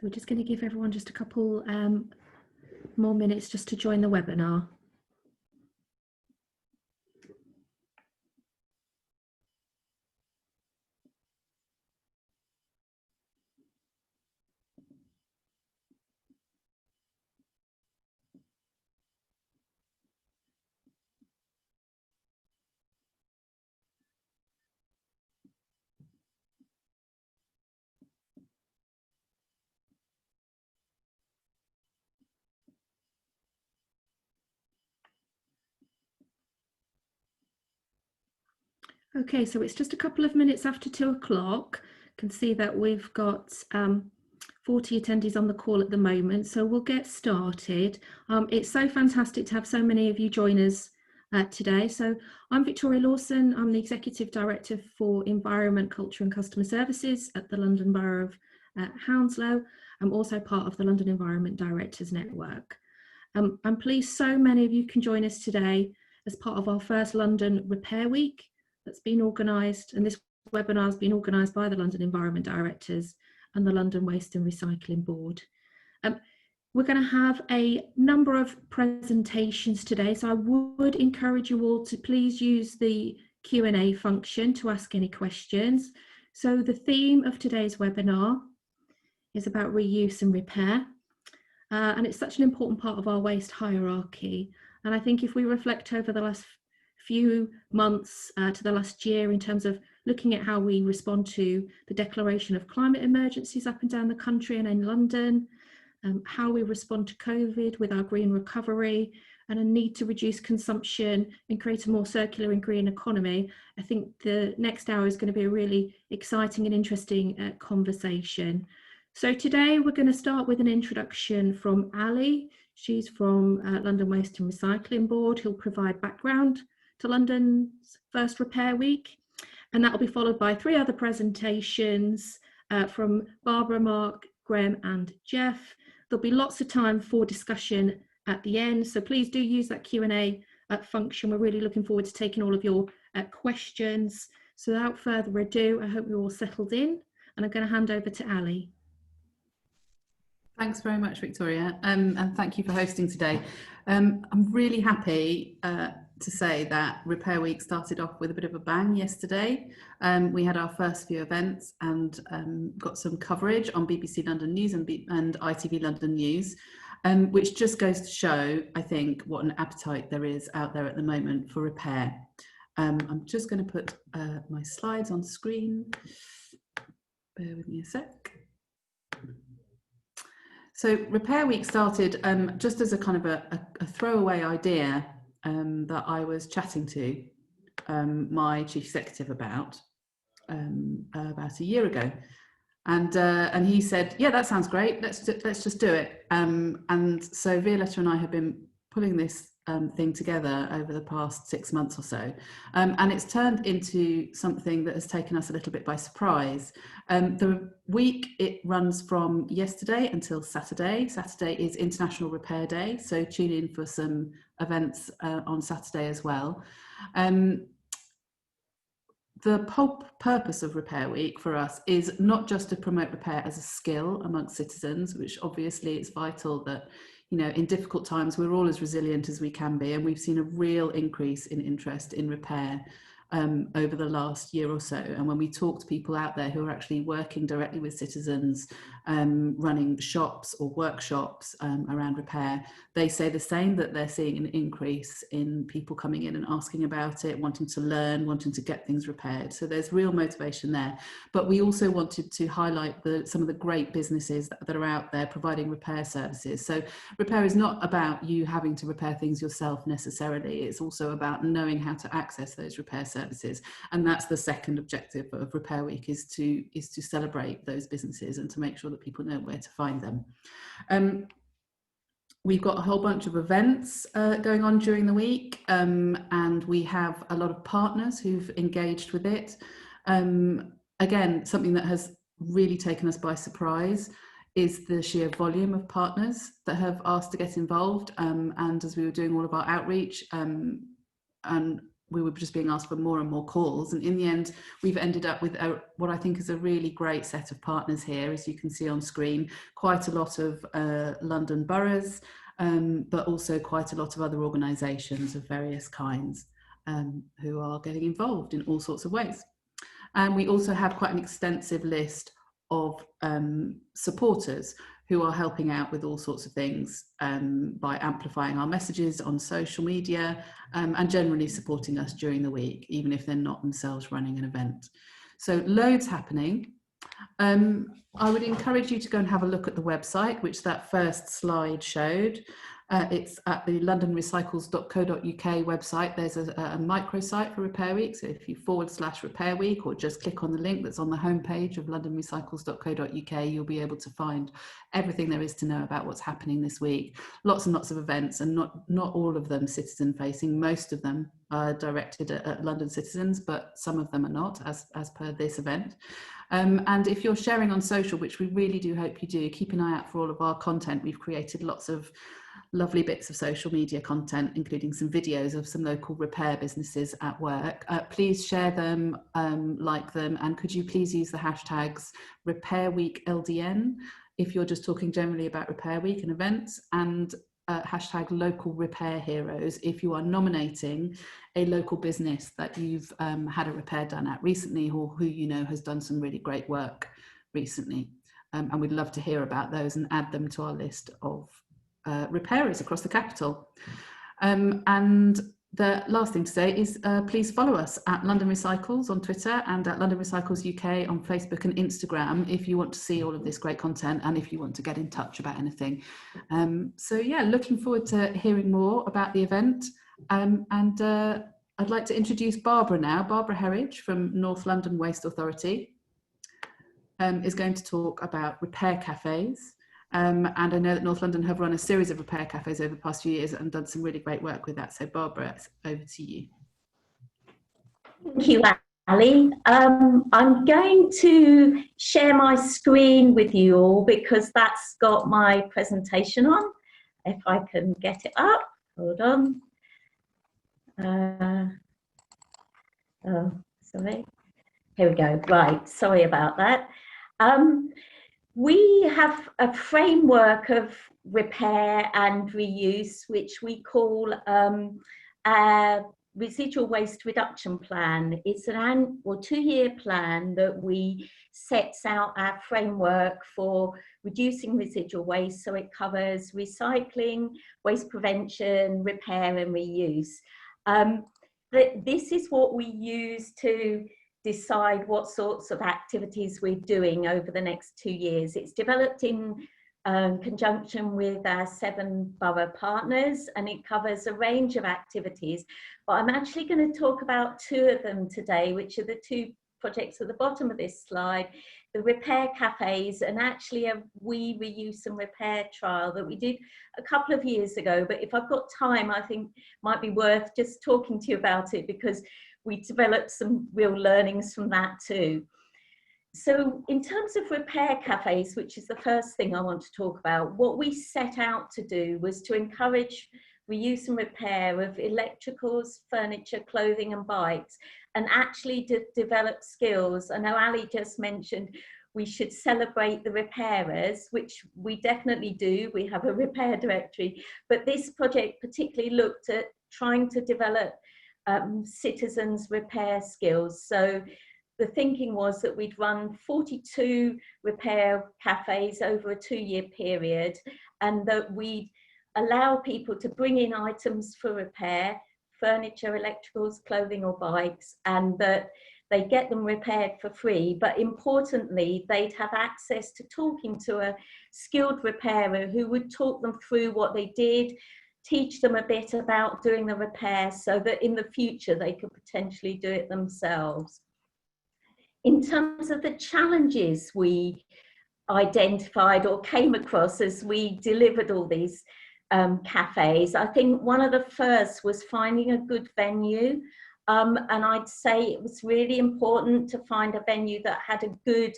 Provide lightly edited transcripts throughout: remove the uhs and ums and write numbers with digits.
So we're just going to give everyone just a couple more minutes just to join the webinar. Okay, so it's just a couple of minutes after 2 o'clock. Can see that we've got 40 attendees on the call at the moment, so we'll get started. It's so fantastic to have so many of you join us today. So I'm Victoria Lawson. I'm the Executive Director for Environment, Culture and Customer Services at the London Borough of Hounslow. I'm also part of the London Environment Directors Network. I'm pleased so many of you can join us today as part of our first London Repair Week that's been organised, and this webinar has been organised by the London Environment Directors and the London Waste and Recycling Board. We're going to have a number of presentations today, so I would encourage you all to please use the Q&A function to ask any questions. So the theme of today's webinar is about reuse and repair, and it's such an important part of our waste hierarchy. And I think if we reflect over the last few months to the last year in terms of looking at how we respond to the declaration of climate emergencies up and down the country and in London, how we respond to COVID with our green recovery and a need to reduce consumption and create a more circular and green economy, I think the next hour is going to be a really exciting and interesting conversation. So today we're going to start with an introduction from Ali. She's from London Waste and Recycling Board, who'll provide background to London's first Repair Week, and that will be followed by 3 other presentations from Barbara, Mark, Graham and Jeff. There'll be lots of time for discussion at the end, so please do use that Q&A function. We're really looking forward to taking all of your questions. So without further ado, I hope you're all settled in, and I'm going to hand over to Ali. Thanks very much, Victoria, and thank you for hosting today. I'm really happy to say that Repair Week started off with a bit of a bang yesterday. We had our first few events and got some coverage on BBC London News and ITV London News, which just goes to show, I think, what an appetite there is out there at the moment for repair. I'm just going to put my slides on screen. Bear with me a sec. So Repair Week started just as a kind of a throwaway idea that I was chatting to my chief executive about a year ago, and he said, "Yeah, that sounds great. Let's just do it." And so Violetta and I have been pulling this thing together over the past 6 months or so, and it's turned into something that has taken us a little bit by surprise. The week, it runs from yesterday until Saturday. Saturday is International Repair Day, so tune in for some events on Saturday as well. The whole purpose of Repair Week for us is not just to promote repair as a skill amongst citizens, which obviously it's vital that, you know, in difficult times, we're all as resilient as we can be. And we've seen a real increase in interest in repair over the last year or so. And when we talk to people out there who are actually working directly with citizens, running shops or workshops around repair, they say the same, that they're seeing an increase in people coming in and asking about it, wanting to learn, wanting to get things repaired. So there's real motivation there. But we also wanted to highlight some of the great businesses that are out there providing repair services. So repair is not about you having to repair things yourself necessarily. It's also about knowing how to access those repair services. And that's the second objective of Repair Week, is to celebrate those businesses and to make sure that people know where to find them. We've got a whole bunch of events going on during the week, and we have a lot of partners who've engaged with it. Again, something that has really taken us by surprise is the sheer volume of partners that have asked to get involved. And as we were doing all of our outreach, and we were just being asked for more and more calls. And in the end, we've ended up with what I think is a really great set of partners here. As you can see on screen, quite a lot of London boroughs, but also quite a lot of other organisations of various kinds who are getting involved in all sorts of ways. And we also have quite an extensive list of supporters who are helping out with all sorts of things by amplifying our messages on social media and generally supporting us during the week, even if they're not themselves running an event. So loads happening. I would encourage you to go and have a look at the website, which that first slide showed. It's at the londonrecycles.co.uk website. There's a microsite for Repair Week. So if you /Repair Week or just click on the link that's on the homepage of londonrecycles.co.uk, you'll be able to find everything there is to know about what's happening this week. Lots and lots of events, and not all of them citizen facing. Most of them are directed at London citizens, but some of them are not, as per this event. And if you're sharing on social, which we really do hope you do, keep an eye out for all of our content. We've created lots of lovely bits of social media content, including some videos of some local repair businesses at work. Please share them, like them, and could you please use the hashtags RepairWeekLDN if you're just talking generally about Repair Week and events, and hashtag local repair heroes if you are nominating a local business that you've had a repair done at recently, or who you know has done some really great work recently. And we'd love to hear about those and add them to our list of repairers across the capital. And the last thing to say is please follow us at London Recycles on Twitter and at London Recycles UK on Facebook and Instagram if you want to see all of this great content and if you want to get in touch about anything. So yeah, looking forward to hearing more about the event. I'd like to introduce Barbara now. Barbara Herridge from North London Waste Authority is going to talk about repair cafes. And I know that North London have run a series of repair cafes over the past few years and done some really great work with that. So Barbara, it's over to you. Thank you, Ali. I'm going to share my screen with you all because that's got my presentation on. If I can get it up, hold on. Oh, sorry. Here we go. Right, sorry about that. We have a framework of repair and reuse, which we call a residual waste reduction plan. It's an 2-year plan that we sets out our framework for reducing residual waste. So it covers recycling, waste prevention, repair and reuse. This is what we use to decide what sorts of activities we're doing over the next 2 years. It's developed in conjunction with our 7 borough partners, and it covers a range of activities. But I'm actually going to talk about 2 of them today, which are the 2 projects at the bottom of this slide, the repair cafes, and actually a We Reuse and Repair trial that we did a couple of years ago. But if I've got time, I think it might be worth just talking to you about it because we developed some real learnings from that too. So in terms of repair cafes, which is the first thing I want to talk about, what we set out to do was to encourage reuse and repair of electricals, furniture, clothing and bikes, and actually to develop skills. I know Ali just mentioned we should celebrate the repairers, which we definitely do. We have a repair directory, but this project particularly looked at trying to develop citizens' repair skills. So the thinking was that we'd run 42 repair cafes over a 2-year period, and that we'd allow people to bring in items for repair, furniture, electricals, clothing or bikes, and that they get them repaired for free. But importantly, they'd have access to talking to a skilled repairer who would talk them through what they did, teach them a bit about doing the repair so that in the future they could potentially do it themselves. In terms of the challenges we identified or came across as we delivered all these cafes, I think one of the first was finding a good venue. And I'd say it was really important to find a venue that had a good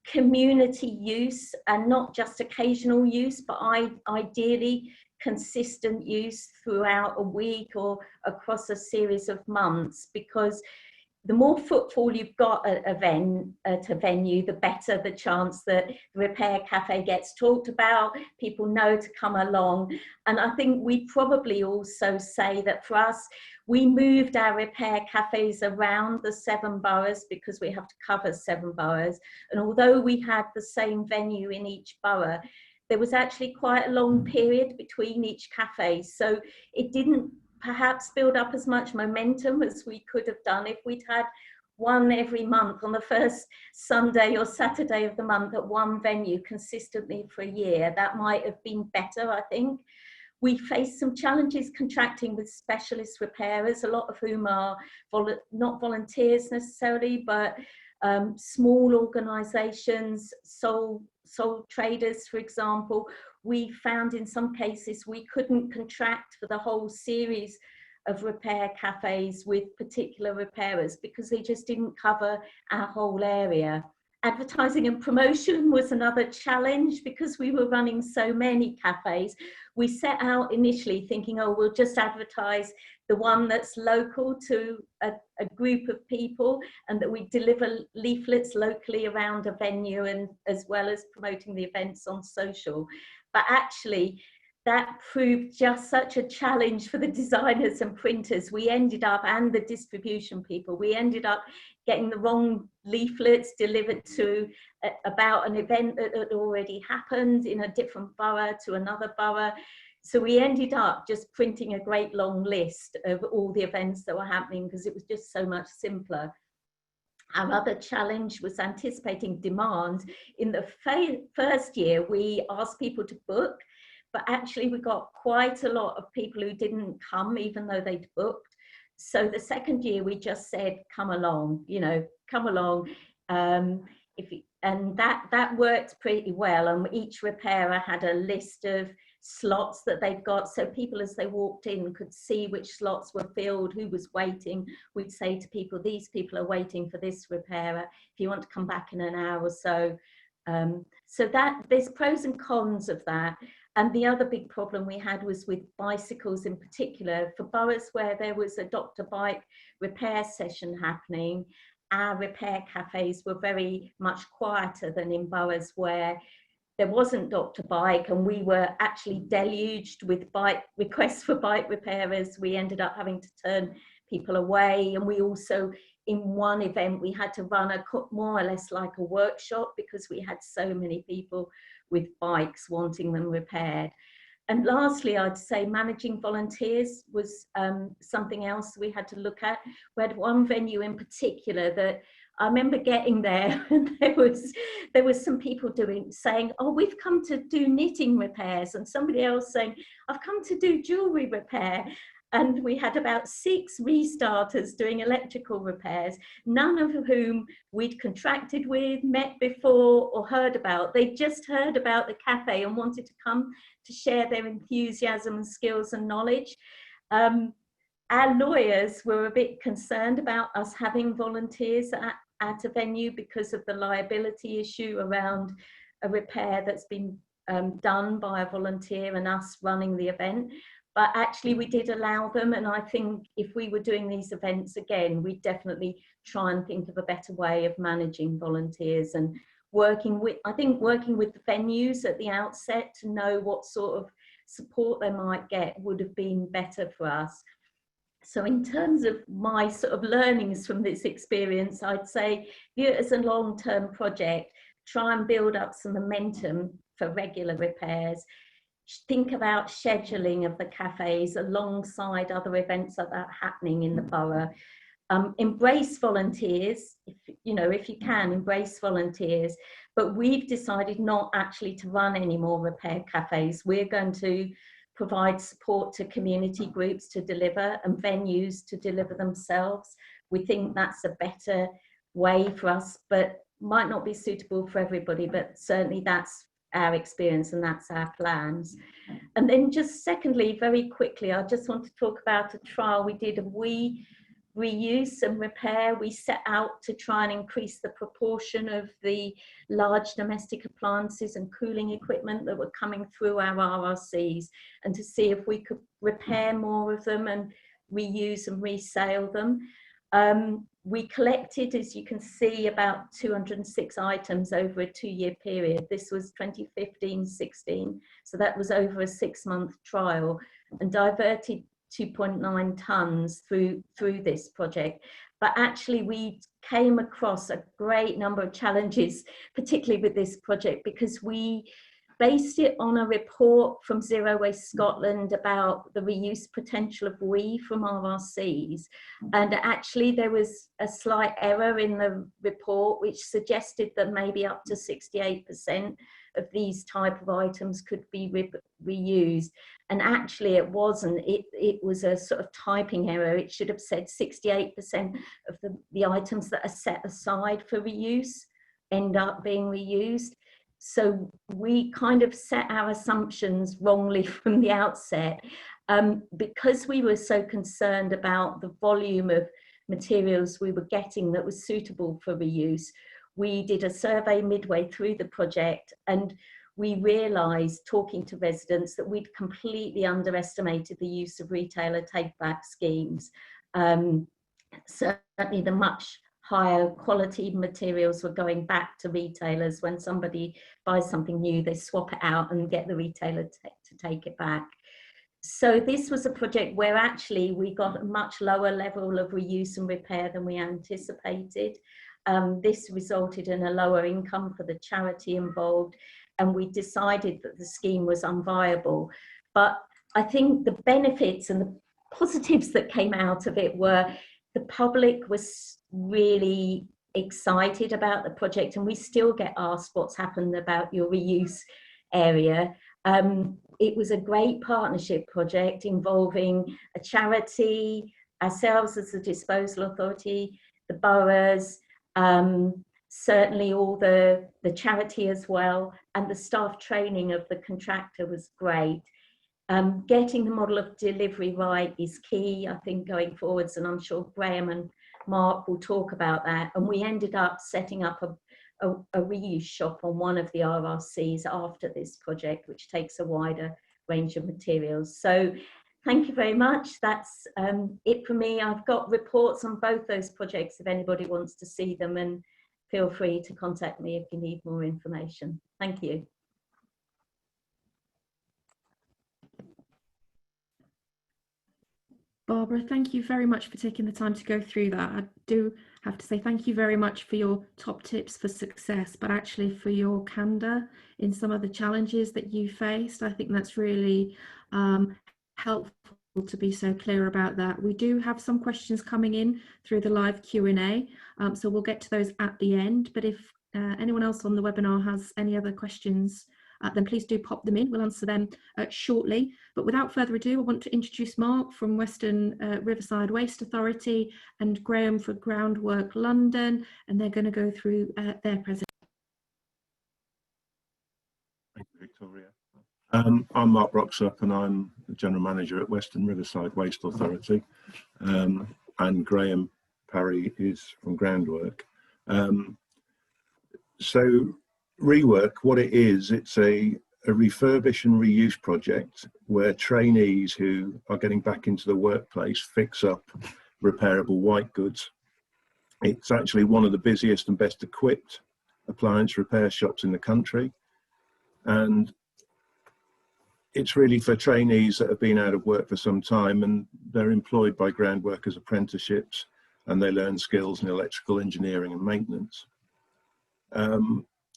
community use and not just occasional use, but ideally consistent use throughout a week or across a series of months, because the more footfall you've got at a venue, the better the chance that the repair cafe gets talked about, people know to come along. And I think we probably also say that for us, we moved our repair cafes around the 7 boroughs because we have to cover 7 boroughs. And although we had the same venue in each borough, there was actually quite a long period between each cafe. So it didn't perhaps build up as much momentum as we could have done if we'd had one every month on the first Sunday or Saturday of the month at one venue consistently for a year. That might have been better, I think. We faced some challenges contracting with specialist repairers, a lot of whom are not volunteers necessarily, but small organisations, sole traders, for example. We found in some cases we couldn't contract for the whole series of repair cafes with particular repairers because they just didn't cover our whole area. Advertising and promotion was another challenge because we were running so many cafes. We set out initially thinking, oh, we'll just advertise the one that's local to a group of people, and that we deliver leaflets locally around a venue, and as well as promoting the events on social. But actually, that proved just such a challenge for the designers and printers. We ended up, and the distribution people, we ended up getting the wrong leaflets delivered to about an event that had already happened in a different borough to another borough. So we ended up just printing a great long list of all the events that were happening because it was just so much simpler. Our other challenge was anticipating demand. In the first year, we asked people to book, but actually we got quite a lot of people who didn't come even though they'd booked. So the second year we just said, come along, you know, come along. And that worked pretty well. And each repairer had a list of slots that they'd got, so people as they walked in could see which slots were filled, who was waiting. We'd say to people, these people are waiting for this repairer, if you want to come back in an hour or so. So that there's pros and cons of that. And the other big problem we had was with bicycles in particular. For boroughs where there was a Dr. Bike repair session happening, our repair cafes were very much quieter than in boroughs where there wasn't Dr. Bike, and we were actually deluged with bike requests for bike repairers. We ended up having to turn people away. And we also, in one event, we had to run a more or less like a workshop because we had so many people with bikes wanting them repaired. And lastly, I'd say managing volunteers was something else we had to look at. We had one venue in particular that I remember getting there, and there was some people saying, oh, we've come to do knitting repairs, and somebody else saying, I've come to do jewellery repair. And we had about 6 restarters doing electrical repairs, none of whom we'd contracted with, met before, or heard about. They just heard about the cafe and wanted to come to share their enthusiasm and skills and knowledge. Our lawyers were a bit concerned about us having volunteers at a venue because of the liability issue around a repair that's been done by a volunteer and us running the event. But actually we did allow them, and I think if we were doing these events again, we'd definitely try and think of a better way of managing volunteers and working with the venues at the outset to know what sort of support they might get would have been better for us. So in terms of my sort of learnings from this experience, I'd say view it as a long-term project, try and build up some momentum for regular repairs. Think about scheduling of the cafes alongside other events that are happening in the borough. Embrace volunteers, if you can, embrace volunteers. But we've decided not actually to run any more repair cafes. We're going to provide support to community groups to deliver and venues to deliver themselves. We think that's a better way for us, but might not be suitable for everybody, but certainly that's our experience and that's our plans. And then just secondly, very quickly, I just want to talk about a trial we did. We reuse and repair, we set out to try and increase the proportion of the large domestic appliances and cooling equipment that were coming through our RRCs, and to see if we could repair more of them and reuse and resale them. We collected, as you can see, about 206 items over a 2-year period. This was 2015-16, so that was over a 6-month trial, and diverted 2.9 tonnes through this project. But actually we came across a great number of challenges, particularly with this project, because we based it on a report from Zero Waste Scotland about the reuse potential of WEEE from RRCs. And actually there was a slight error in the report which suggested that maybe up to 68% of these type of items could be reused. And actually it wasn't, it was a sort of typing error. It should have said 68% of the items that are set aside for reuse end up being reused. So we kind of set our assumptions wrongly from the outset. Because we were so concerned about the volume of materials we were getting that was suitable for reuse, we did a survey midway through the project, and we realised, talking to residents, that we'd completely underestimated the use of retailer take-back schemes. Certainly the much higher quality materials were going back to retailers. When somebody buys something new, they swap it out and get the retailer to take it back. So this was a project where actually we got a much lower level of reuse and repair than we anticipated. This resulted in a lower income for the charity involved, and we decided that the scheme was unviable. But I think the benefits and the positives that came out of it were the public was really excited about the project, and we still get asked what's happened about your reuse area. It was a great partnership project involving a charity, ourselves as the disposal authority, the boroughs, certainly all the charity as well, and the staff training of the contractor was great. Getting the model of delivery right is key, I think, going forwards, and I'm sure Graham and Mark will talk about that. And we ended up setting up a reuse shop on one of the RRCs after this project, which takes a wider range of materials. So thank you very much. That's it for me. I've got reports on both those projects if anybody wants to see them, and feel free to contact me if you need more information. Thank you. Barbara, thank you very much for taking the time to go through that. I do have to say thank you very much for your top tips for success, but actually for your candour in some of the challenges that you faced. I think that's really helpful to be so clear about that. We do have some questions coming in through the live Q&A, so we'll get to those at the end. But if anyone else on the webinar has any other questions, then please do pop them in. We'll answer them shortly. But without further ado, I want to introduce Mark from Western Riverside Waste Authority and Graham for Groundwork London, and they're going to go through their presentation. Thank you, Victoria. I'm Mark Broxup, and I'm the General Manager at Western Riverside Waste Authority, and Graham Parry is from Groundwork. So Rework, what it is, it's a refurbish and reuse project where trainees who are getting back into the workplace fix up repairable white goods. It's actually one of the busiest and best equipped appliance repair shops in the country, and it's really for trainees that have been out of work for some time, and they're employed by Groundwork as apprenticeships, and they learn skills in electrical engineering and maintenance.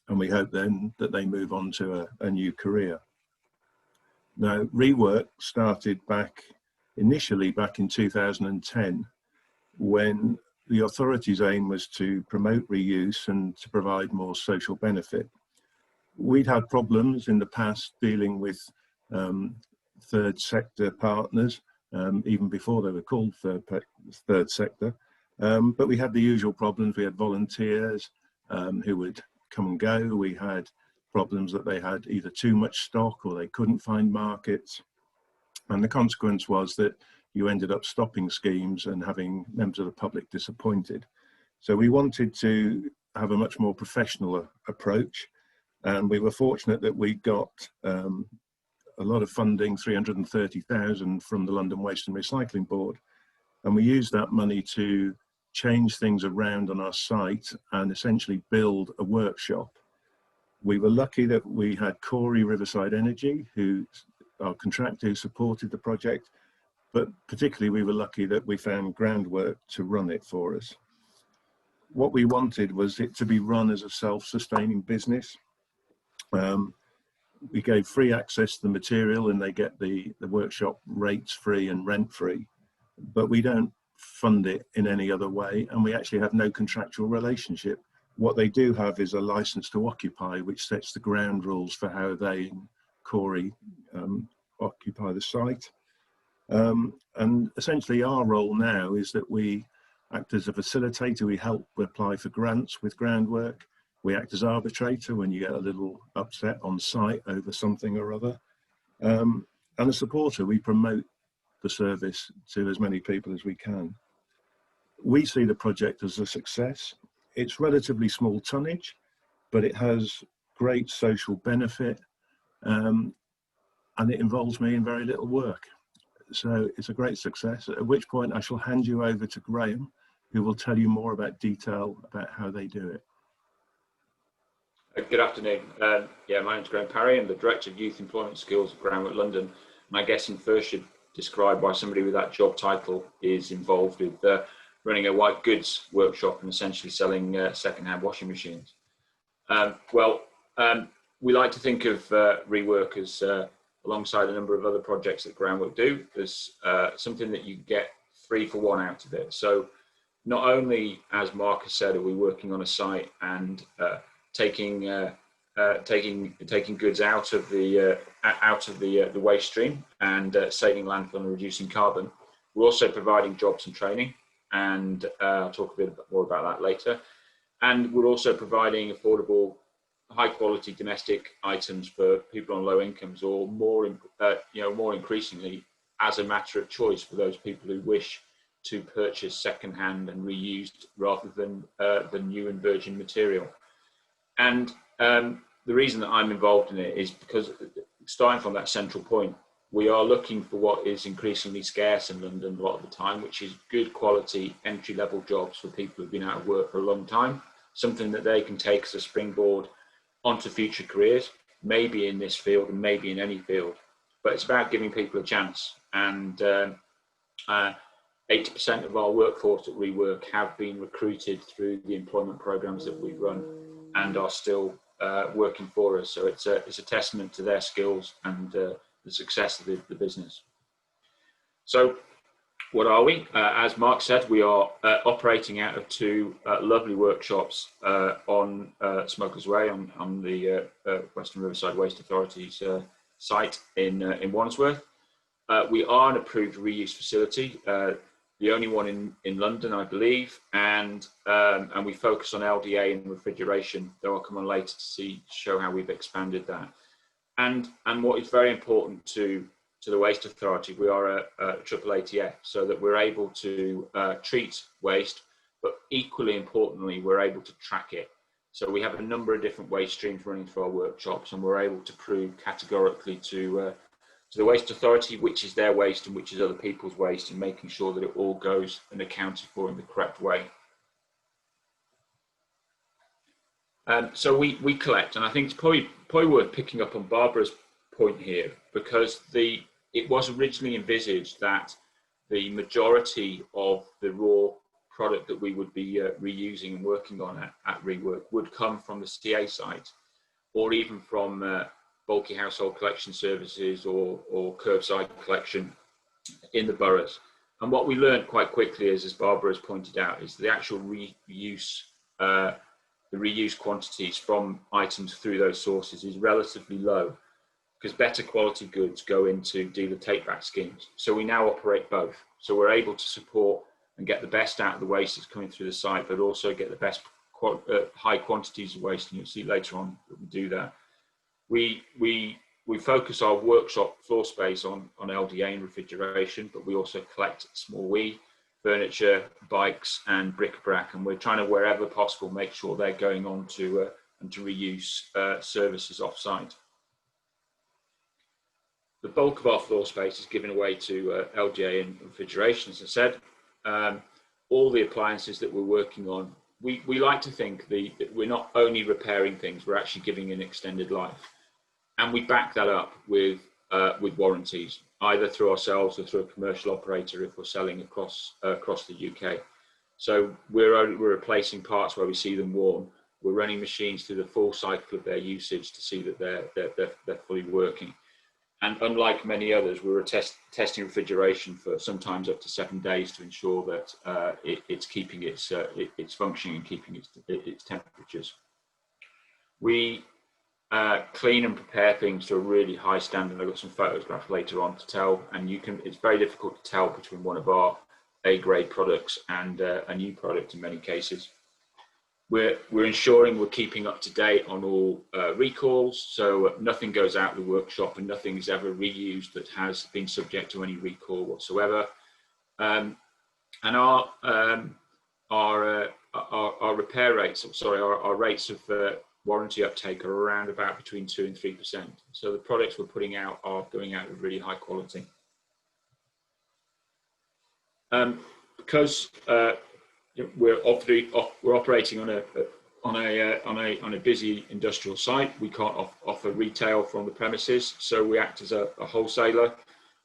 And we hope then that they move on to a new career. Now, Rework started initially back in 2010, when the authority's aim was to promote reuse and to provide more social benefit. We'd had problems in the past dealing with third sector partners, even before they were called third sector. But we had the usual problems. We had volunteers who would come and go. We had problems that they had either too much stock or they couldn't find markets. And the consequence was that you ended up stopping schemes and having members of the public disappointed. So we wanted to have a much more professional approach, and we were fortunate that we got a lot of funding, 330,000 from the London Waste and Recycling Board, and we used that money to change things around on our site and essentially build a workshop. We were lucky that we had Corey Riverside Energy, who our contractor who supported the project, but particularly we were lucky that we found Groundwork to run it for us. What we wanted was it to be run as a self-sustaining business. We gave free access to the material, and they get the workshop rates free and rent free, but we don't fund it in any other way, and we actually have no contractual relationship. What they do have is a license to occupy, which sets the ground rules for how they and Corey occupy the site. And essentially our role now is that we act as a facilitator. We help apply for grants with Groundwork. We act as arbitrator when you get a little upset on site over something or other. And a supporter, we promote the service to as many people as we can. We see the project as a success. It's relatively small tonnage, but it has great social benefit, and it involves me in very little work. So it's a great success, at which point I shall hand you over to Graham, who will tell you more about detail about how they do it. Good afternoon. Yeah, my name's Graham Parry. I'm the Director of Youth Employment Skills at Groundwork London. And I guess in first should describe why somebody with that job title is involved with running a white goods workshop and essentially selling second-hand washing machines. We like to think of Rework as alongside a number of other projects that Groundwork do, there's something that you get 3 for 1 out of it. So not only, as Mark has said, are we working on a site and taking goods out of the waste stream and saving landfill and reducing carbon, we're also providing jobs and training, and I'll talk a bit more about that later. And we're also providing affordable, high quality domestic items for people on low incomes, or more increasingly as a matter of choice for those people who wish to purchase second-hand and reused rather than new and virgin material. And the reason that I'm involved in it is because, starting from that central point, we are looking for what is increasingly scarce in London a lot of the time, which is good quality entry-level jobs for people who've been out of work for a long time, something that they can take as a springboard onto future careers, maybe in this field and maybe in any field. But it's about giving people a chance. And 80% of our workforce at Rework have been recruited through the employment programs that we run and are still working for us. So it's a testament to their skills and the success of the business. So what are we? As Mark said, we are operating out of 2 lovely workshops on Smokers Way on the Western Riverside Waste Authority's site in Wandsworth. We are an approved reuse facility, the only one in London, I believe, and we focus on LDA and refrigeration, though I'll come on later to show how we've expanded that. And what is very important to the Waste Authority, we are a triple ATF, so that we're able to treat waste, but equally importantly, we're able to track it. So we have a number of different waste streams running through our workshops, and we're able to prove categorically to the Waste Authority which is their waste and which is other people's waste, and making sure that it all goes and accounted for in the correct way. So we collect, and I think it's probably worth picking up on Barbara's point here, because it was originally envisaged that the majority of the raw product that we would be reusing and working on at Rework would come from the CA site, or even from bulky household collection services or curbside collection in the boroughs. And what we learned quite quickly is, as Barbara has pointed out, is the actual reuse, the reuse quantities from items through those sources is relatively low, because better quality goods go into dealer take-back schemes. So we now operate both. So we're able to support and get the best out of the waste that's coming through the site, but also get the best high quantities of waste, and you'll see later on that we do that. We we focus our workshop floor space on LDA and refrigeration, but we also collect small WE, furniture, bikes, and bric-a-brac, and we're trying to, wherever possible, make sure they're going on to and to reuse services off-site. The bulk of our floor space is given away to LDA and refrigeration, as I said. All the appliances that we're working on, we like to think that we're not only repairing things, we're actually giving an extended life. And we back that up with warranties, either through ourselves or through a commercial operator if we're selling across the UK. So we're replacing parts where we see them worn. We're running machines through the full cycle of their usage to see that they're fully working. And unlike many others, we're testing refrigeration for sometimes up to 7 days to ensure that it's keeping its functioning and keeping its temperatures. We clean and prepare things to a really high standard. I've got some photographs later on to tell, and it's very difficult to tell between one of our A-grade products and a new product in many cases. We're ensuring we're keeping up to date on all recalls, so nothing goes out of the workshop and nothing is ever reused that has been subject to any recall whatsoever. And our repair rates, our rates of warranty uptake are around about between 2 and 3%. So the products we're putting out are going out with really high quality. Because we're operating on a busy industrial site, we can't offer retail from the premises, so we act as a wholesaler.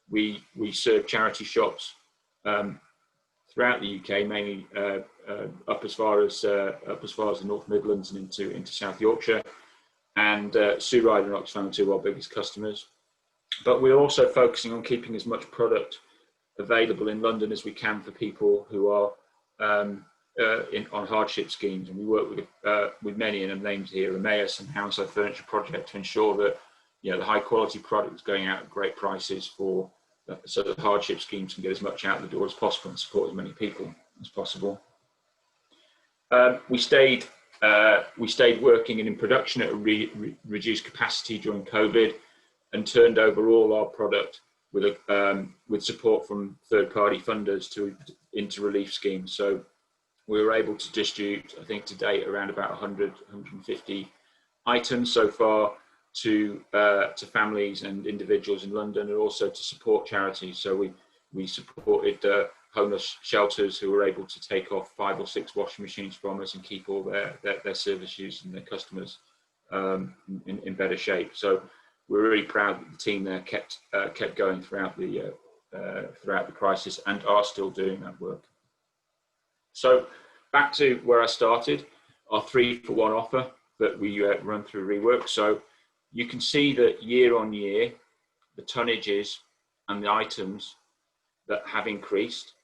We serve charity shops throughout the UK, mainly up as far as the North Midlands and into South Yorkshire, and Sue Ryder and Oxfam are two of our biggest customers. But we're also focusing on keeping as much product available in London as we can for people who are on hardship schemes, and we work with many, and I'm named here, Emmaus and Hounslow Furniture Project, to ensure that the high quality product is going out at great prices so that hardship schemes can get as much out the door as possible and support as many people as possible. We stayed working and in production at a reduced capacity during COVID, and turned over all our product with support from third-party funders into relief schemes. So we were able to distribute, I think to date, around about 150 items so far to families and individuals in London, and also to support charities. So we supported homeless shelters who were able to take off 5 or 6 washing machines from us and keep all their service users and their customers in better shape. So we're really proud that the team there kept going throughout the crisis, and are still doing that work. So back to where I started, our 3-for-1 offer that we run through Rework. So you can see that year on year, the tonnages and the items that have increased.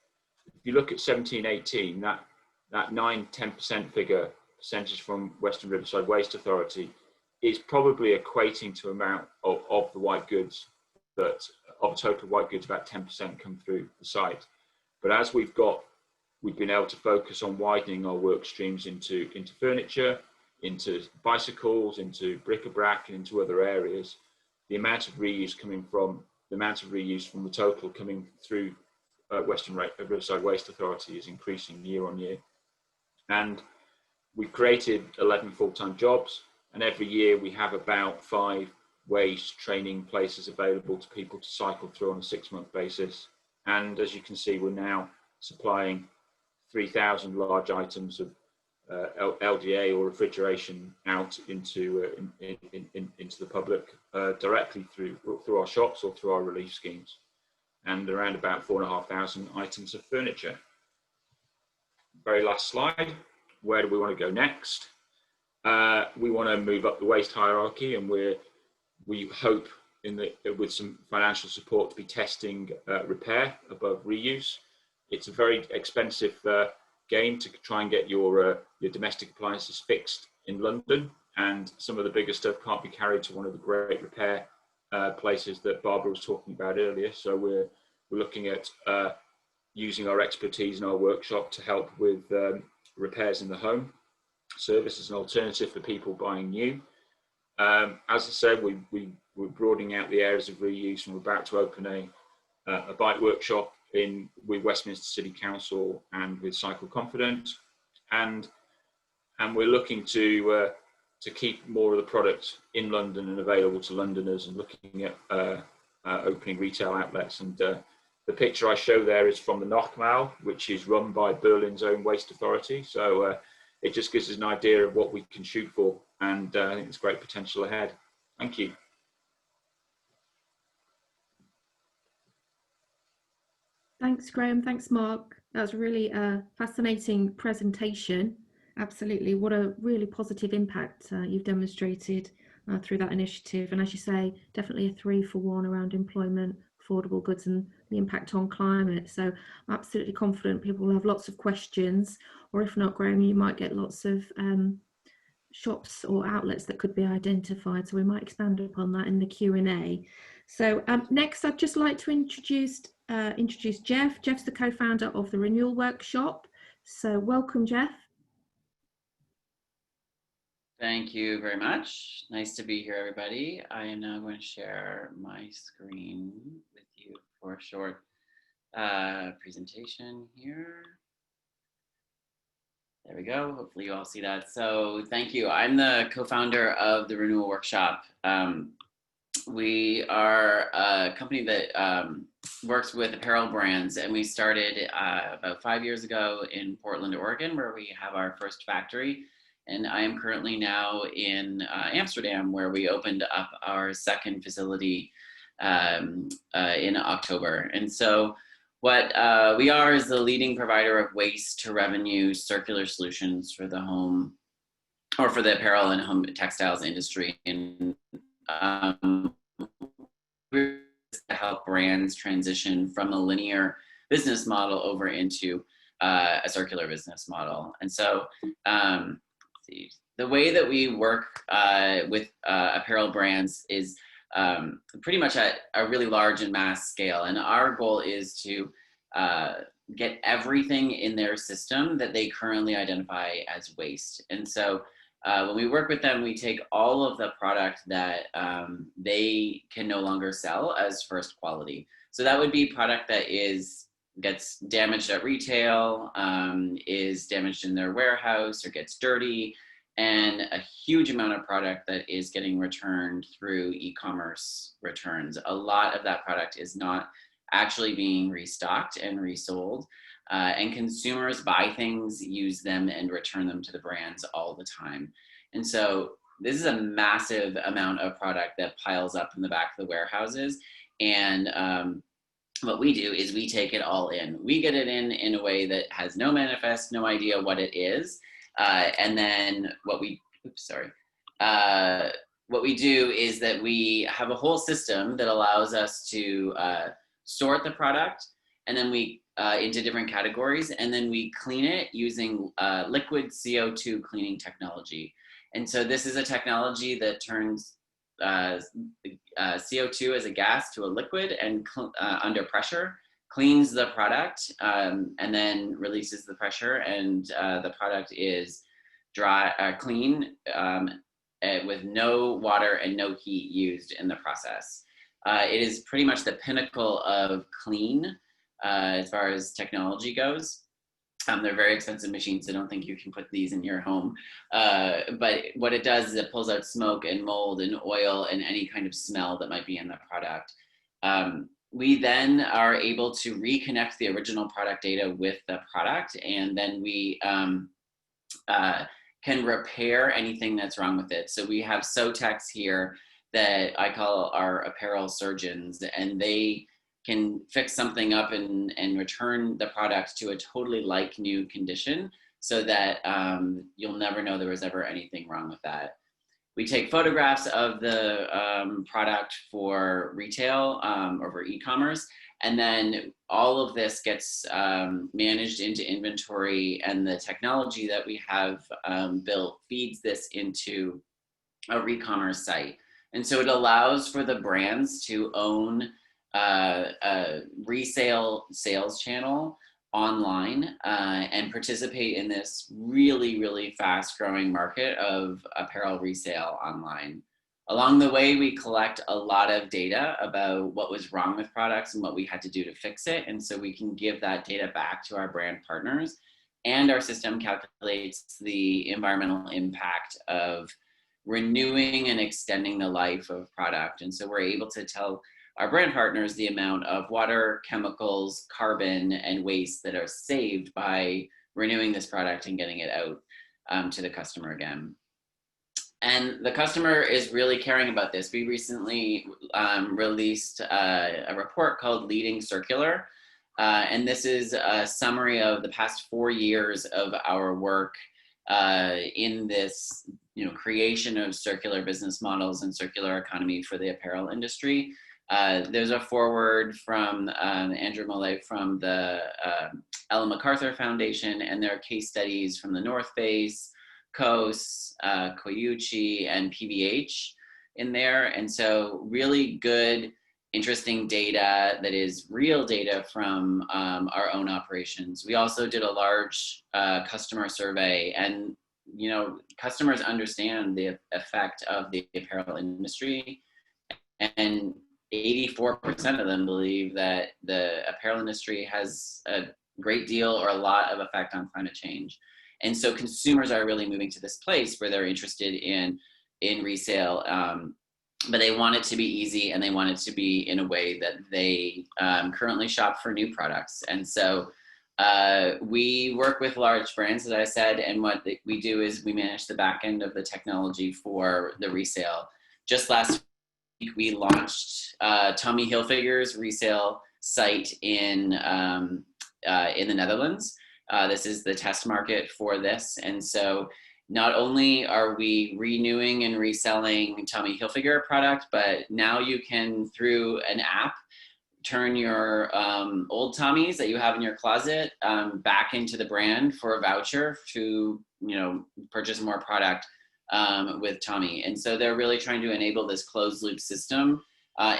If you look at 17-18, that 9-10% percentage from Western Riverside Waste Authority is probably equating to amount of the white goods, that of total white goods, about 10% come through the site. But as we've been able to focus on widening our work streams into furniture, into bicycles, into bric-a-brac, and into other areas, the amount of reuse from the total coming through Western Riverside Waste Authority is increasing year on year. And we've created 11 full-time jobs, and every year we have about 5 waste training places available to people to cycle through on a 6-month basis. And as you can see, we're now supplying 3,000 large items of LDA or refrigeration out into the public directly through our shops or through our relief schemes, and around about 4,500 items of furniture. Very last slide. Where do we want to go next? We want to move up the waste hierarchy, and we hope with some financial support to be testing repair above reuse. It's a very expensive game to try and get your domestic appliances fixed in London, and some of the bigger stuff can't be carried to one of the great repair places that Barbara was talking about earlier. So we're looking at using our expertise in our workshop to help with repairs in the home, service as an alternative for people buying new. As I said, we're broadening out the areas of reuse, and we're about to open a bike workshop with Westminster City Council and with Cycle Confident, and we're looking to keep more of the product in London and available to Londoners, and looking at opening retail outlets. And the picture I show there is from the Nochmal, which is run by Berlin's own waste authority. So it just gives us an idea of what we can shoot for, and I think there's great potential ahead. Thank you. Thanks, Graham. Thanks, Mark. That was really a fascinating presentation. Absolutely. What a really positive impact you've demonstrated through that initiative. And as you say, definitely a 3-for-1 around employment, affordable goods, and the impact on climate. So I'm absolutely confident people will have lots of questions, or if not, Graham, you might get lots of shops or outlets that could be identified. So we might expand upon that in the Q&A. So next, I'd just like to introduce Jeff. Jeff's the co-founder of the Renewal Workshop. So welcome, Jeff. Thank you very much. Nice to be here, everybody. I am now going to share my screen with you for a short presentation here. There we go. Hopefully you all see that. So thank you. I'm the co-founder of the Renewal Workshop. We are a company that works with apparel brands, and we started about 5 years ago in Portland, Oregon, where we have our first factory. And I am currently now in Amsterdam, where we opened up our second facility in October. And so what we are is the leading provider of waste to revenue circular solutions for the home, or for the apparel and home textiles industry. And to help brands transition from a linear business model over into a circular business model. And so the way that we work with apparel brands is pretty much at a really large and mass scale. And our goal is to get everything in their system that they currently identify as waste. And so when we work with them, we take all of the product that they can no longer sell as first quality. So that would be product that gets damaged at retail, is damaged in their warehouse, or gets dirty, and a huge amount of product that is getting returned through e-commerce returns. A lot of that product is not actually being restocked and resold, and consumers buy things, use them, and return them to the brands all the time. And so this is a massive amount of product that piles up in the back of the warehouses. And what we do is we take it all in. We get it in a way that has no manifest, no idea what it is. And then what we do is that we have a whole system that allows us to sort the product, and then we into different categories, and then we clean it using liquid CO2 cleaning technology. And so this is a technology that turns CO2 as a gas to a liquid, and under pressure cleans the product, and then releases the pressure, and the product is clean with no water and no heat used in the process. It is pretty much the pinnacle of clean as far as technology goes. They're very expensive machines, so I don't think you can put these in your home. But what it does is it pulls out smoke and mold and oil and any kind of smell that might be in the product. We then are able to reconnect the original product data with the product, and then we can repair anything that's wrong with it. So we have SOTECs here that I call our apparel surgeons, and they can fix something up and return the product to a totally like new condition, so that you'll never know there was ever anything wrong with that. We take photographs of the product for retail or for e-commerce, and then all of this gets managed into inventory, and the technology that we have built feeds this into a re-commerce site. And so it allows for the brands to own a resale sales channel online and participate in this really, really fast growing market of apparel resale online. Along the way, we collect a lot of data about what was wrong with products and what we had to do to fix it. And so we can give that data back to our brand partners. And our system calculates the environmental impact of renewing and extending the life of product. And so we're able to tell our brand partners the amount of water, chemicals, carbon, and waste that are saved by renewing this product and getting it out to the customer again. And the customer is really caring about this. We recently released a report called Leading Circular. And this is a summary of the past 4 years of our work in this creation of circular business models and circular economy for the apparel industry. There's a foreword from Andrew Mollet from the Ellen MacArthur Foundation, and there are case studies from the North Face, Coase, Koyuchi, and PVH in there. And so really good, interesting data that is real data from our own operations. We also did a large customer survey, and customers understand the effect of the apparel industry, and 84% of them believe that the apparel industry has a great deal or a lot of effect on climate change. And so consumers are really moving to this place where they're interested in resale, but they want it to be easy, and they want it to be in a way that they currently shop for new products. And so we work with large brands, as I said, and what we do is we manage the back end of the technology for the resale. Just last week, we launched Tommy Hilfiger's resale site in the Netherlands. This is the test market for this. And so not only are we renewing and reselling Tommy Hilfiger product, but now you can, through an app, turn your old Tommies that you have in your closet back into the brand for a voucher to purchase more product with Tommy. And so they're really trying to enable this closed loop system,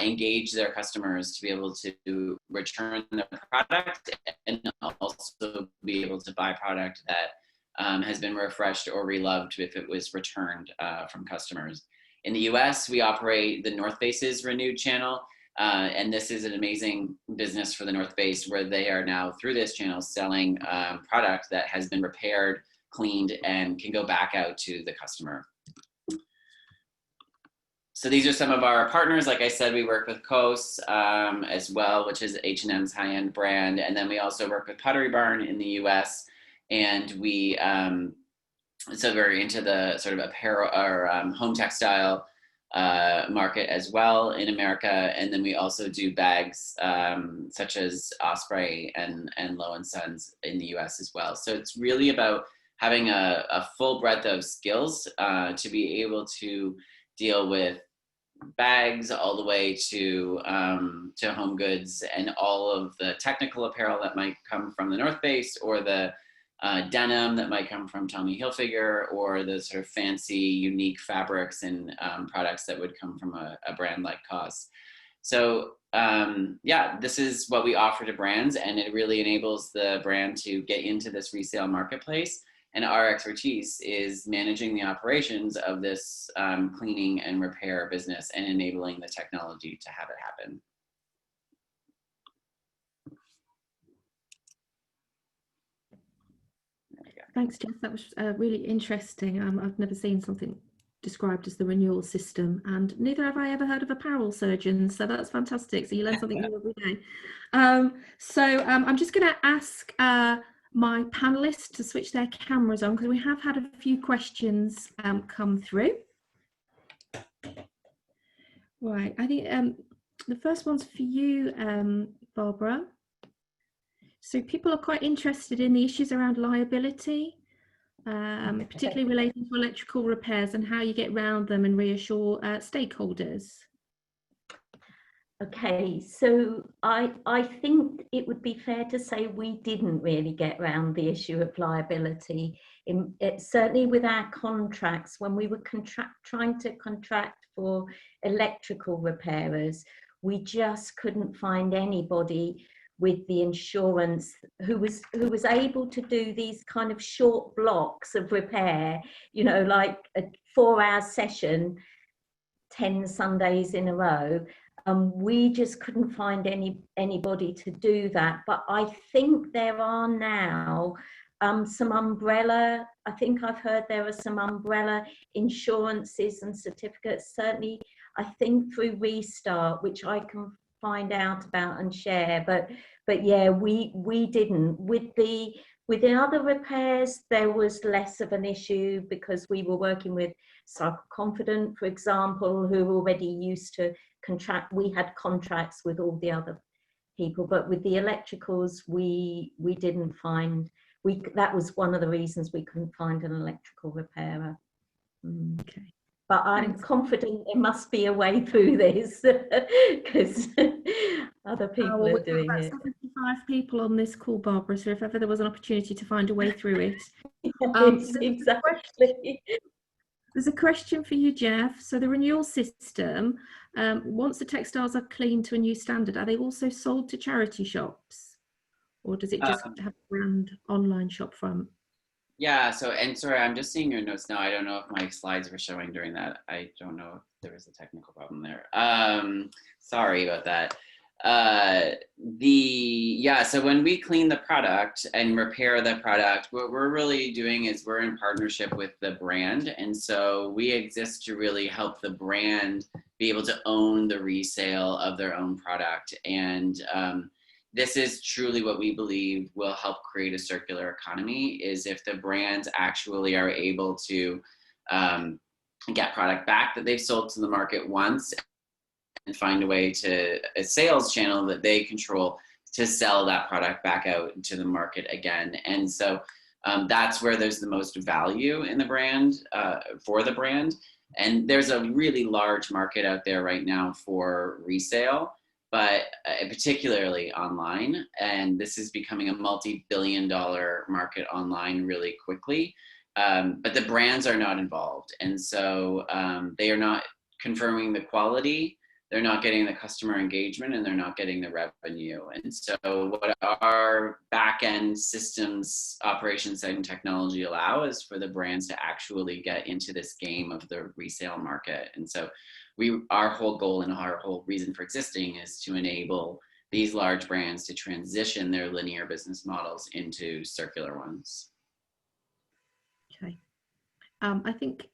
engage their customers to be able to return their product and also be able to buy product that has been refreshed or reloved if it was returned from customers. In the US, we operate the North Face's Renewed channel. And this is an amazing business for the North Face, where they are now, through this channel, selling product that has been repaired, cleaned, and can go back out to the customer. So these are some of our partners. Like I said, we work with Coase as well, which is H&M's high-end brand. And then we also work with Pottery Barn in the US. And we, so we're into the sort of apparel or home textile market as well in America. And then we also do bags such as Osprey and Low & Sons in the US as well. So it's really about having a full breadth of skills to be able to deal with bags all the way to home goods and all of the technical apparel that might come from the North Face, or the denim that might come from Tommy Hilfiger, or the sort of fancy, unique fabrics and products that would come from a brand like Coase. So yeah, this is what we offer to brands, and it really enables the brand to get into this resale marketplace. And our expertise is managing the operations of this cleaning and repair business and enabling the technology to have it happen. Thanks, Jess. That was really interesting. I've never seen something described as the renewal system, and neither have I ever heard of apparel surgeons. So that's fantastic. So you learn something new every day. I'm just going to ask my panelists to switch their cameras on, because we have had a few questions come through. Right, I think the first one's for you, Barbara. So people are quite interested in the issues around liability, particularly relating to electrical repairs, and how you get around them and reassure stakeholders. Okay, so I think it would be fair to say we didn't really get around the issue of liability. Certainly with our contracts, when we were trying to contract for electrical repairers, we just couldn't find anybody with the insurance who was able to do these kind of short blocks of repair, like a 4-hour session, 10 Sundays in a row. We just couldn't find anybody to do that. But I think there are now some umbrella, I think I've heard there are some umbrella insurances and certificates, certainly I think through Restart, which I can find out about and share. But yeah, we didn't. With the other repairs, there was less of an issue because we were working with Cycle Confident, for example, who were already used to contract. We had contracts with all the other people, but with the electricals, we didn't find. That was one of the reasons we couldn't find an electrical repairer. Okay. But I'm confident there must be a way through this because other people are doing it. 75 people on this call, Barbara, so if ever there was an opportunity to find a way through it. Yes, exactly. There's a question for you, Jeff. So the renewal system, once the textiles are cleaned to a new standard, are they also sold to charity shops? Or does it just have a brand online shop front? Yeah, so, and sorry, I'm just seeing your notes now. I don't know if my slides were showing during that. I don't know if there was a technical problem there. Sorry about that. So when we clean the product and repair the product, what we're really doing is we're in partnership with the brand. And so we exist to really help the brand be able to own the resale of their own product. And this is truly what we believe will help create a circular economy, is if the brands actually are able to get product back that they've sold to the market once and find a way to a sales channel that they control to sell that product back out into the market again. And so that's where there's the most value in the brand, for the brand. And there's a really large market out there right now for resale, but particularly online. And this is becoming a multi-billion-dollar market online really quickly. But the brands are not involved. And so they are not confirming the quality, they're not getting the customer engagement, and they're not getting the revenue. And so what our back-end systems, operations and technology allow is for the brands to actually get into this game of the resale market. And so our whole goal and our whole reason for existing is to enable these large brands to transition their linear business models into circular ones. Okay. I think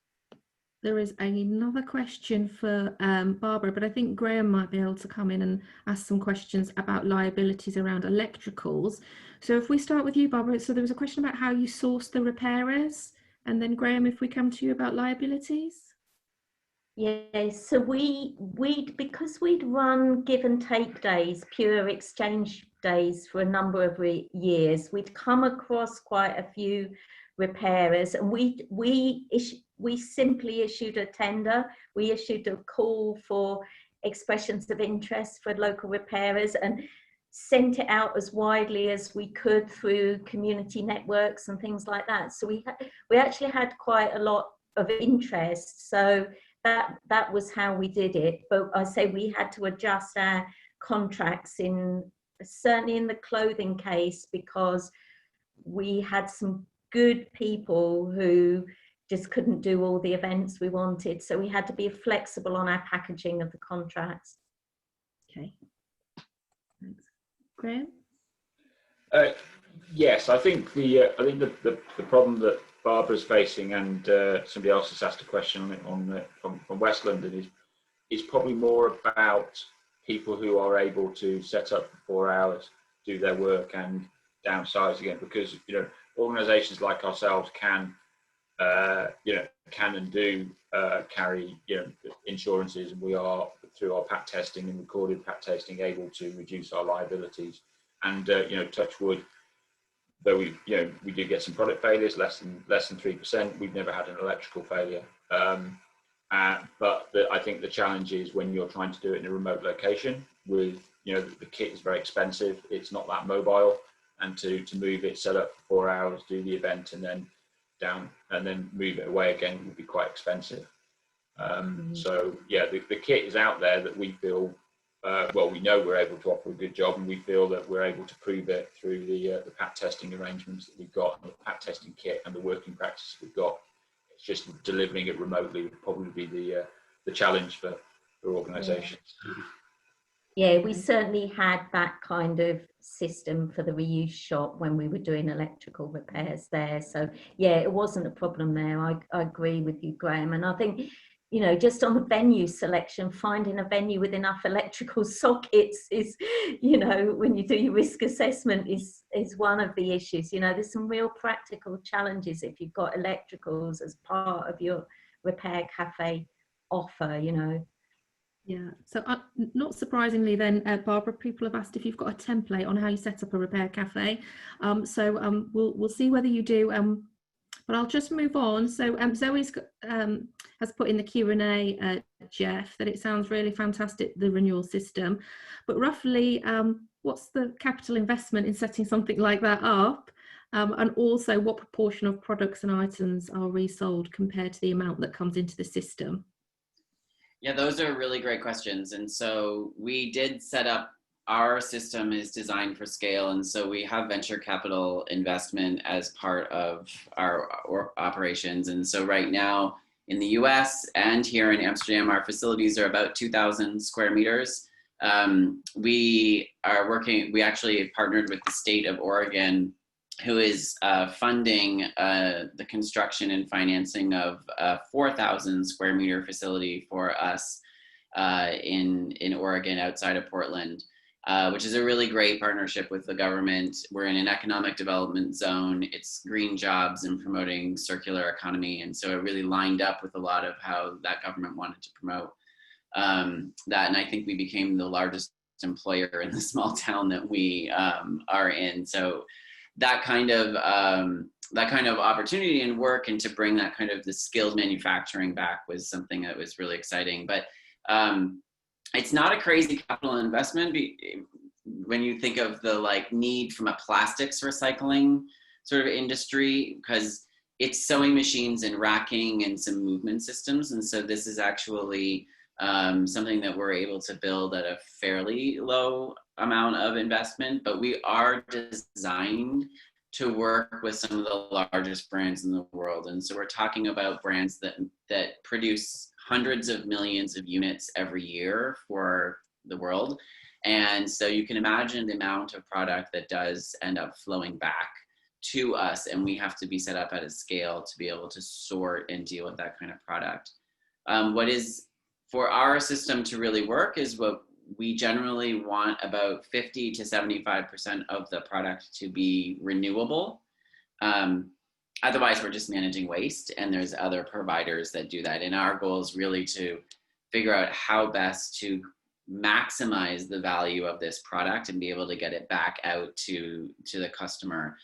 there is another question for Barbara, but I think Graham might be able to come in and ask some questions about liabilities around electricals. So if we start with you, Barbara, so there was a question about how you source the repairers, and then Graham, if we come to you about liabilities. Yes, so because we'd run give and take days, pure exchange days for a number of years, we'd come across quite a few repairers, and we simply issued a tender. We issued a call for expressions of interest for local repairers and sent it out as widely as we could through community networks and things like that. So we actually had quite a lot of interest. So that was how we did it. But I say we had to adjust our contracts certainly in the clothing case, because we had some good people who just couldn't do all the events we wanted. So we had to be flexible on our packaging of the contracts. Okay. Thanks. Graham? Yes, I think the problem that Barbara's facing, and somebody else has asked a question from West London, is probably more about people who are able to set up for 4 hours, do their work and downsize again, because organisations like ourselves can and do carry insurances, and we are, through our pat testing and recorded pat testing, able to reduce our liabilities. And touch wood, though we do get some product failures, less than 3%. We've never had an electrical failure, but I think the challenge is when you're trying to do it in a remote location with the kit is very expensive. It's not that mobile, and to move it, set up for 4 hours, do the event, and then down and then move it away again would be quite expensive. So yeah, the kit is out there that we feel. Well, we know we're able to offer a good job, and we feel that we're able to prove it through the pat testing arrangements that we've got, and the pat testing kit and the working practices we've got. It's just delivering it remotely would probably be the challenge for organisations. Yeah, we certainly had that kind of system for the reuse shop when we were doing electrical repairs there. So yeah, it wasn't a problem there. I agree with you, Graham. And I think, you know, just on the venue selection, finding a venue with enough electrical sockets is, you know, when you do your risk assessment is one of the issues. You know, there's some real practical challenges if you've got electricals as part of your repair cafe offer, you know. Yeah, so not surprisingly then, Barbara, people have asked if you've got a template on how you set up a repair cafe. We'll see whether you do, but I'll just move on. So Zoe's has put in the Q&A, Jeff, that it sounds really fantastic, the renewal system, but roughly what's the capital investment in setting something like that up? And also what proportion of products and items are resold compared to the amount that comes into the system? Yeah, those are really great questions. And so we did set up, our system is designed for scale. And so we have venture capital investment as part of our operations. And so right now in the US and here in Amsterdam, our facilities are about 2,000 square meters. We actually have partnered with the state of Oregon, who is funding the construction and financing of a 4,000 square meter facility for us in Oregon outside of Portland, which is a really great partnership with the government. We're in an economic development zone. It's green jobs and promoting circular economy. And so it really lined up with a lot of how that government wanted to promote that. And I think we became the largest employer in the small town that we are in. So that kind of opportunity and work, and to bring that kind of the skilled manufacturing back, was something that was really exciting. But it's not a crazy capital investment when you think of the need from a plastics recycling sort of industry, because it's sewing machines and racking and some movement systems. And so this is actually something that we're able to build at a fairly low amount of investment, but we are designed to work with some of the largest brands in the world. And so we're talking about brands that produce hundreds of millions of units every year for the world. And so you can imagine the amount of product that does end up flowing back to us, and we have to be set up at a scale to be able to sort and deal with that kind of product. What is, for our system to really work, is what we generally want about 50 to 75% of the product to be renewable. Otherwise, we're just managing waste, and there's other providers that do that. And our goal is really to figure out how best to maximize the value of this product and be able to get it back out to the customer.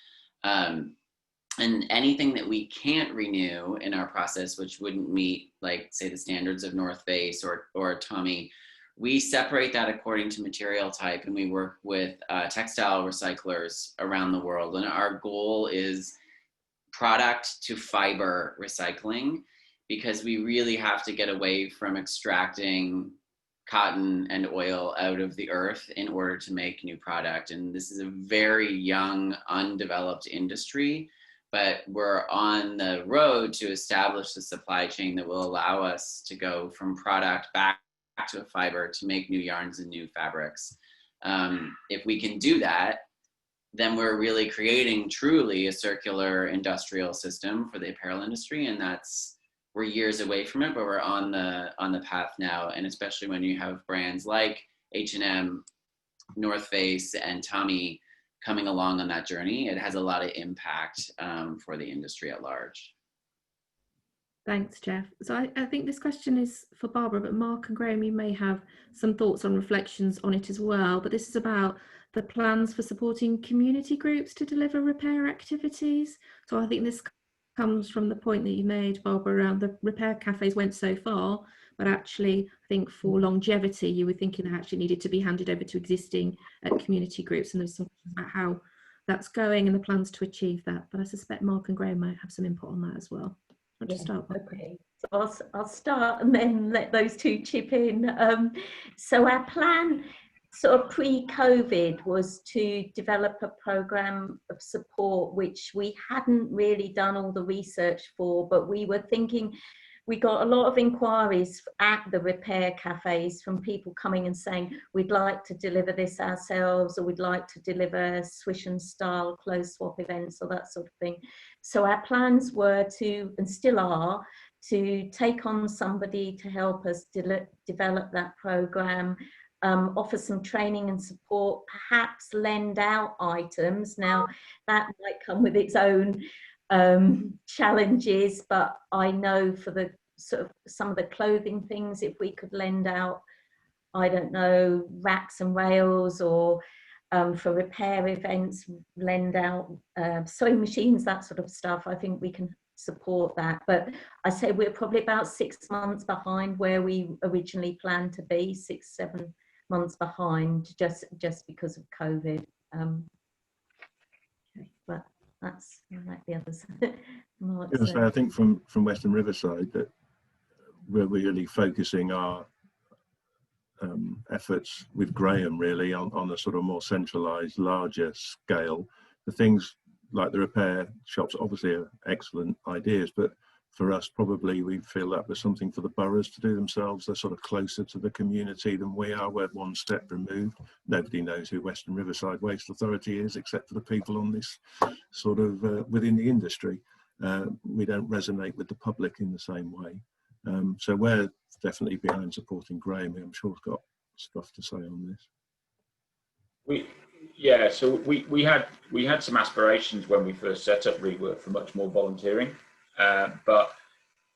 And anything that we can't renew in our process, which wouldn't meet, like, say, the standards of North Face or Tommy, we separate that according to material type, and we work with textile recyclers around the world. And our goal is product to fiber recycling, because we really have to get away from extracting cotton and oil out of the earth in order to make new product. And this is a very young, undeveloped industry, but we're on the road to establish the supply chain that will allow us to go from product back to a fiber to make new yarns and new fabrics. If we can do that, then we're really creating truly a circular industrial system for the apparel industry. And we're years away from it, but we're on the path now. And especially when you have brands like H&M, North Face, and Tommy coming along on that journey, it has a lot of impact for the industry at large. Thanks, Jeff. So I think this question is for Barbara, but Mark and Graham, you may have some thoughts on reflections on it as well. But this is about the plans for supporting community groups to deliver repair activities. So I think this comes from the point that you made, Barbara, around the repair cafes went so far, but actually I think for longevity, you were thinking that actually needed to be handed over to existing community groups, and there's some about how that's going and the plans to achieve that. But I suspect Mark and Graham might have some input on that as well. Yeah, okay, so I'll start and then let those two chip in. So our plan sort of pre-COVID was to develop a program of support, which we hadn't really done all the research for, but we were thinking we got a lot of inquiries at the repair cafes from people coming and saying, we'd like to deliver this ourselves, or we'd like to deliver swish and style clothes swap events or that sort of thing. So our plans were to, and still are, to take on somebody to help us develop that program, offer some training and support, perhaps lend out items. Now that might come with its own challenges, but I know for the sort of some of the clothing things, if we could lend out, I don't know, racks and rails, or for repair events, lend out sewing machines, that sort of stuff, I think we can support that. But I say we're probably about 6 months behind where we originally planned to be, 6-7 months behind, just because of COVID. Okay, but that's like the others. I think from Western Riverside that we're really focusing our efforts with Graham really on a sort of more centralised, larger scale. The things like the repair shops obviously are excellent ideas, but for us probably we feel that was something for the boroughs to do themselves. They're sort of closer to the community than we are. We're one step removed. Nobody knows who Western Riverside Waste Authority is except for the people on this sort of within the industry. We don't resonate with the public in the same way. So we're definitely behind supporting Graham, who I'm sure has got stuff to say on this. So we had some aspirations when we first set up Rework for much more volunteering, but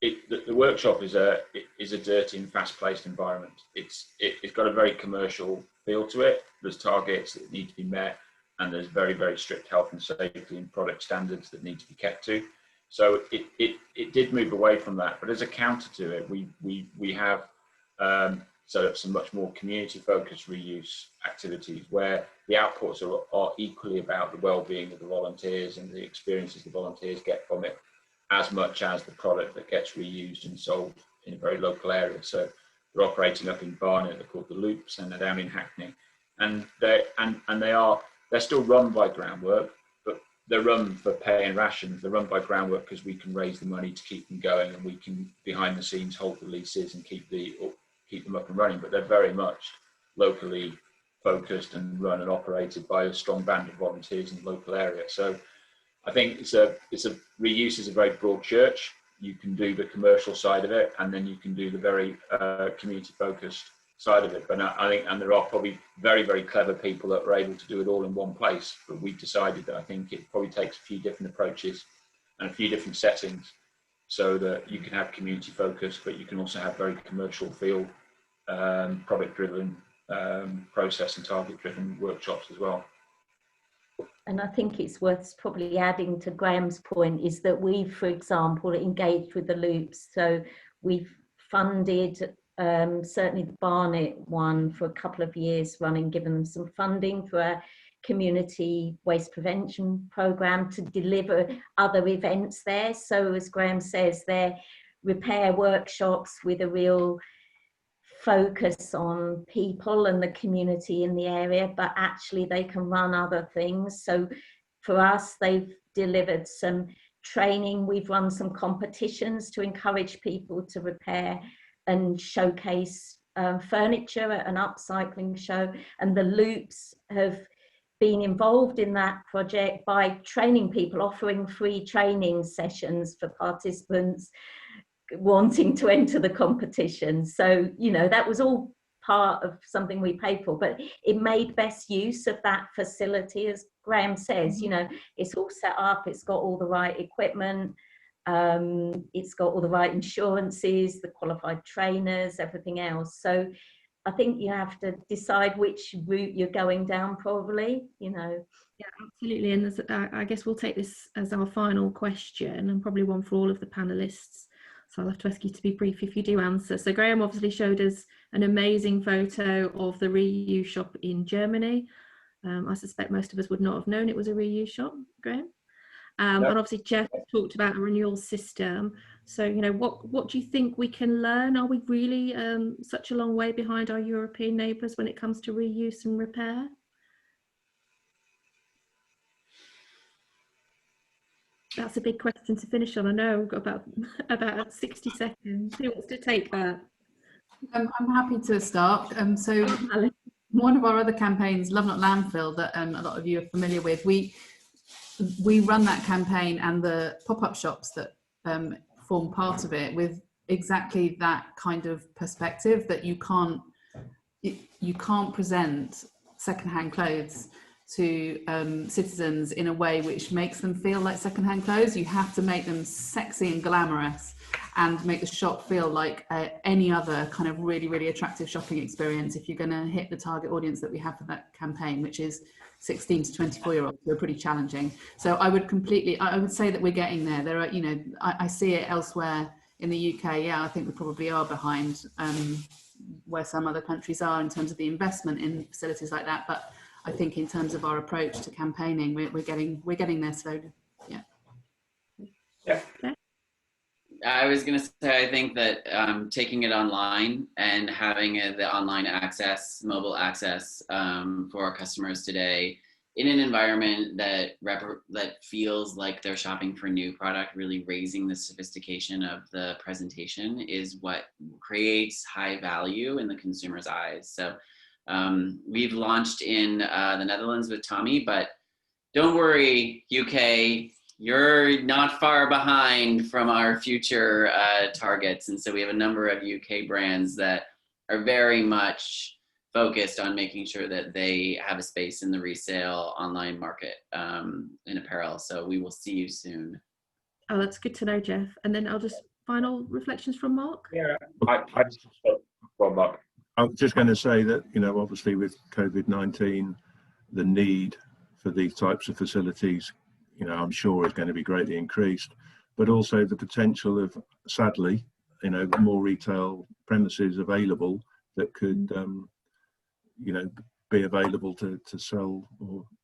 the workshop is a dirty and fast-paced environment. It's got a very commercial feel to it. There's targets that need to be met, and there's very, very strict health and safety and product standards that need to be kept to. So it did move away from that, but as a counter to it, we have set up some much more community-focused reuse activities where the outputs are equally about the well-being of the volunteers and the experiences the volunteers get from it, as much as the product that gets reused and sold in a very local area. So they're operating up in Barnet, they're called the Loops, and they're down in Hackney, and they're still run by Groundwork, but they're run for pay and rations. They're run by Groundwork because we can raise the money to keep them going, and we can behind the scenes hold the leases and keep them up and running. But they're very much locally focused and run and operated by a strong band of volunteers in the local area. So I think reuse is a very broad church. You can do the commercial side of it, and then you can do the very community focused side of it. But I think, and there are probably very, very clever people that are able to do it all in one place. But we decided that I think it probably takes a few different approaches and a few different settings, so that you can have community focus, but you can also have very commercial feel, product driven, process and target driven workshops as well. And I think it's worth probably adding to Graham's point is that we've, for example, engaged with the Loops. So we've funded certainly the Barnet one for a couple of years running, given them some funding for a community waste prevention program to deliver other events there. So as Graham says, they're repair workshops with a real focus on people and the community in the area, but actually they can run other things. So for us, they've delivered some training. We've run some competitions to encourage people to repair and showcase furniture at an upcycling show. And the Loops have been involved in that project by training people, offering free training sessions for participants wanting to enter the competition. So, you know, that was all part of something we paid for, but it made best use of that facility. As Graham says, you know, it's all set up, it's got all the right equipment, it's got all the right insurances, the qualified trainers, everything else. So I think you have to decide which route you're going down, probably, you know. Yeah, absolutely. And there's, I guess we'll take this as our final question, and probably one for all of the panelists. So I'll have to ask you to be brief if you do answer. So Graham obviously showed us an amazing photo of the reuse shop in Germany. I suspect most of us would not have known it was a reuse shop, Graham. And obviously Jeff talked about a renewal system. So, you know, what do you think we can learn? Are we really such a long way behind our European neighbours when it comes to reuse and repair? That's a big question to finish on. I know we've got about 60 seconds. Who wants to take that? I'm happy to start. So one of our other campaigns, Love Not Landfill, that a lot of you are familiar with, we run that campaign and the pop-up shops that form part of it with exactly that kind of perspective, that you can't present secondhand clothes to citizens in a way which makes them feel like secondhand clothes. You have to make them sexy and glamorous and make the shop feel like any other kind of really, really attractive shopping experience if you're going to hit the target audience that we have for that campaign, which is 16 to 24-year-olds who are pretty challenging. So I would say that we're getting there. There are, I see it elsewhere in the UK. Yeah, I think we probably are behind where some other countries are in terms of the investment in facilities like that. But I think in terms of our approach to campaigning, we're getting there slowly. Yeah. Yeah. I was going to say, I think that taking it online and having the online access, mobile access for our customers today in an environment that feels like they're shopping for new product, really raising the sophistication of the presentation is what creates high value in the consumer's eyes. So we've launched in the Netherlands with Tommy, but don't worry, UK, you're not far behind from our future targets. And so we have a number of UK brands that are very much focused on making sure that they have a space in the resale online market in apparel. So we will see you soon. Oh, that's good to know, Jeff. And then I'll just final reflections from Mark. Yeah, I just from Mark. I was just going to say that, obviously with COVID-19, the need for these types of facilities, I'm sure is going to be greatly increased, but also the potential of, sadly, more retail premises available that could, be available to sell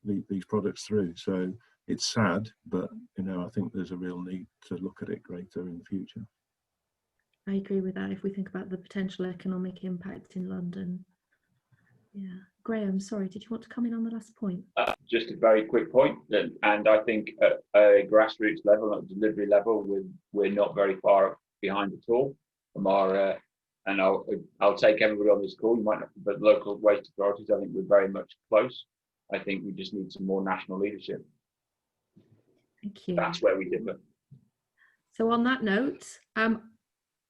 these products through. So it's sad, but, I think there's a real need to look at it greater in the future. I agree with that if we think about the potential economic impact in London. Yeah. Graham, sorry, did you want to come in on the last point? Just a very quick point, and I think at a grassroots level, at a delivery level, we're not very far behind at all from our, and I'll take everybody on this call, you might not, but local waste authorities, I think we're very much close. I think we just need some more national leadership. Thank you. That's where we differ. So on that note,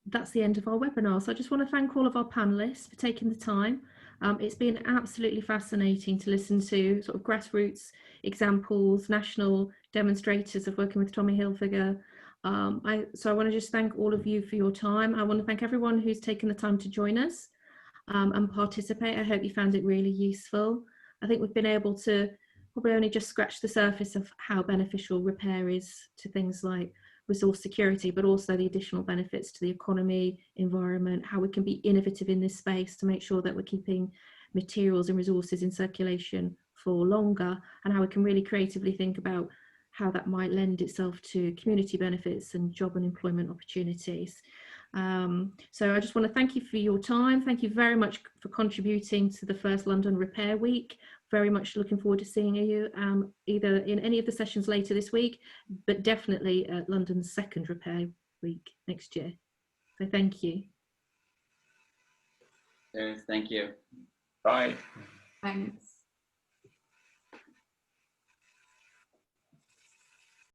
that's the end of our webinar. So I just want to thank all of our panelists for taking the time. It's been absolutely fascinating to listen to sort of grassroots examples, national demonstrators of working with Tommy Hilfiger. So I want to just thank all of you for your time. I want to thank everyone who's taken the time to join us and participate. I hope you found it really useful. I think we've been able to probably only just scratch the surface of how beneficial repair is to things like resource security, but also the additional benefits to the economy, environment, how we can be innovative in this space to make sure that we're keeping materials and resources in circulation for longer, and how we can really creatively think about how that might lend itself to community benefits and job and employment opportunities. So I just want to thank you for your time. Thank you very much for contributing to the first London Repair Week. Very much looking forward to seeing you either in any of the sessions later this week, but definitely at London's second Repair Week next year. So thank you. Thank you. Bye. Thanks.